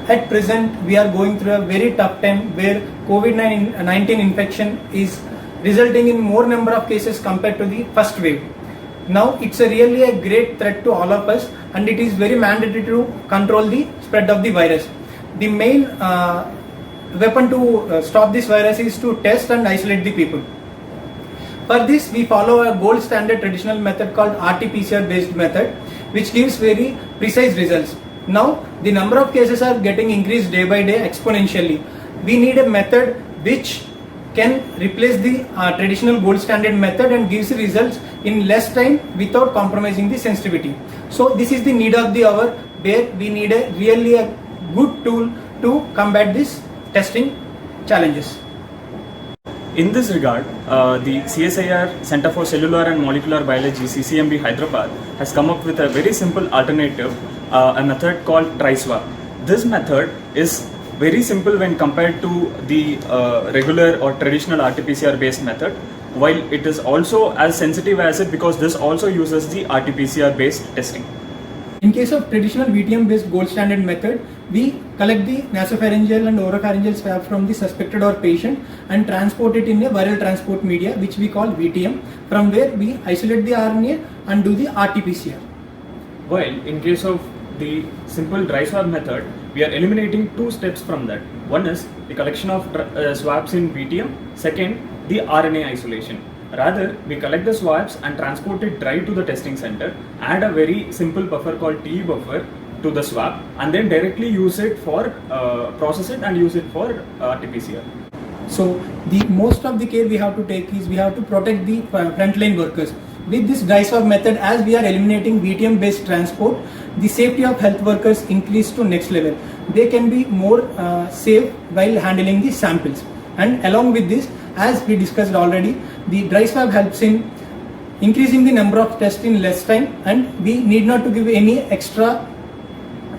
At present, we are going through a very tough time where COVID-19 infection is resulting in more number of cases compared to the first wave. Now, it's really a great threat to all of us, and it is very mandatory to control the spread of the virus. The main weapon to stop this virus is to test and isolate the people. For this, we follow a gold standard traditional method called RT-PCR based method, which gives very precise results. Now, the number of cases are getting increased day by day exponentially. We need a method which can replace the traditional gold standard method and gives results in less time without compromising the sensitivity. So this is the need of the hour, where we need a good tool to combat these testing challenges. In this regard, the CSIR Center for Cellular and Molecular Biology, CCMB Hyderabad, has come up with a very simple alternative, a method called TriSwap. This method is very simple when compared to the regular or traditional RT-PCR based method, while it is also as sensitive as it, because this also uses the RT-PCR based testing. In case of traditional VTM based gold standard method, we collect the nasopharyngeal and oropharyngeal swab from the suspected or patient and transport it in a viral transport media, which we call VTM, from where we isolate the RNA and do the RT-PCR. While in case of the simple dry swab method, we are eliminating two steps from that. One is the collection of swabs in VTM. Second, the RNA isolation. Rather, we collect the swabs and transport it dry to the testing center, add a very simple buffer called TE buffer to the swab, and then directly use it for process it and use it for RT-PCR. So the most of the care we have to take is we have to protect the frontline workers. With this dry swab method, as we are eliminating VTM based transport, the safety of health workers increase to next level. They can be more safe while handling the samples. And along with this, as we discussed already, the dry swab helps in increasing the number of tests in less time, and we need not to give any extra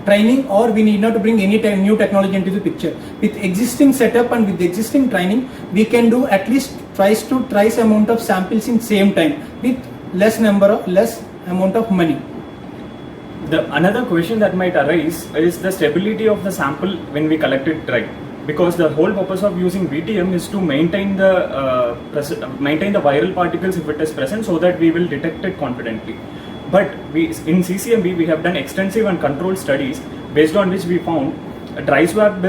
training, or we need not to bring any new technology into the picture. With existing setup and with existing training, we can do at least twice to thrice amount of samples in same time with less amount of money. Another question that might arise is the stability of the sample when we collect it dry, because the whole purpose of using VTM is to maintain the viral particles if it is present, so that we will detect it confidently. But in CCMB we have done extensive and controlled studies, based on which we found a dry swab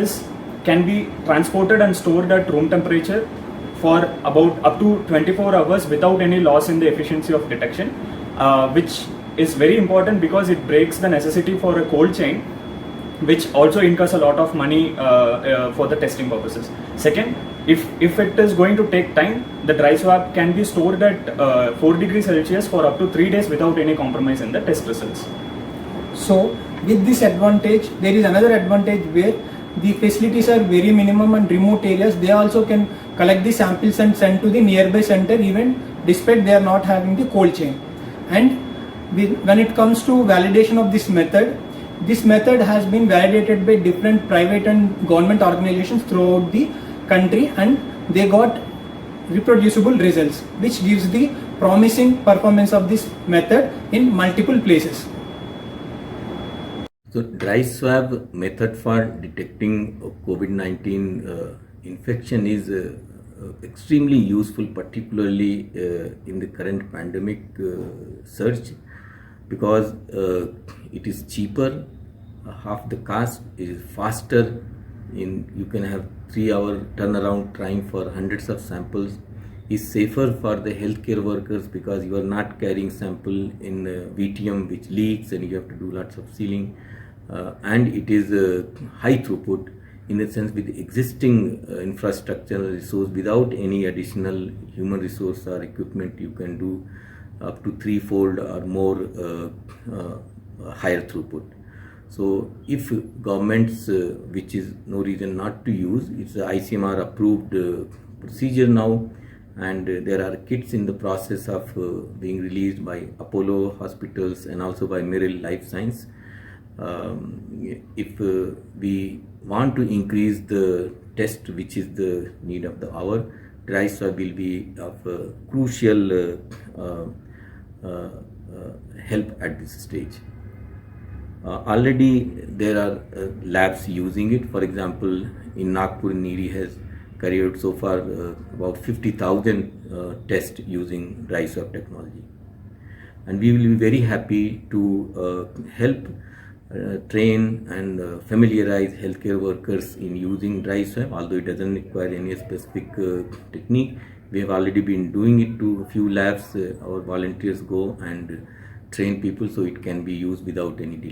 can be transported and stored at room temperature for about up to 24 hours without any loss in the efficiency of detection, which is very important because it breaks the necessity for a cold chain, which also incurs a lot of money for the testing purposes. Second, if it is going to take time, the dry swab can be stored at 4 degrees Celsius for up to 3 days without any compromise in the test results. So with this advantage, there is another advantage where the facilities are very minimum, and remote areas, they also can collect the samples and send to the nearby center, even despite they are not having the cold chain. And when it comes to validation of this method has been validated by different private and government organizations throughout the country, and they got reproducible results, which gives the promising performance of this method in multiple places. So dry swab method for detecting COVID-19 infection is extremely useful, particularly in the current pandemic surge, because it is cheaper, half the cost, is faster. You can have 3-hour turnaround time for hundreds of samples, is safer for the healthcare workers because you are not carrying sample in VTM which leaks and you have to do lots of sealing, and it is high throughput in a sense with existing infrastructure resource. Without any additional human resource or equipment, you can do up to 3-fold or more higher throughput. So if governments, which is no reason not to use, it's a ICMR approved procedure now, and there are kits in the process of being released by Apollo hospitals and also by Merrill Life Science. If we want to increase the test, which is the need of the hour, dry swab will be of crucial help at this stage. Already there are labs using it. For example, in Nagpur, NIRI has carried out so far about 50,000 tests using dry swab technology. And we will be very happy to help train and familiarize healthcare workers in using dry swab, although it doesn't require any specific technique. We have already been doing it to a few labs. Our volunteers go and train people so it can be used without any delay.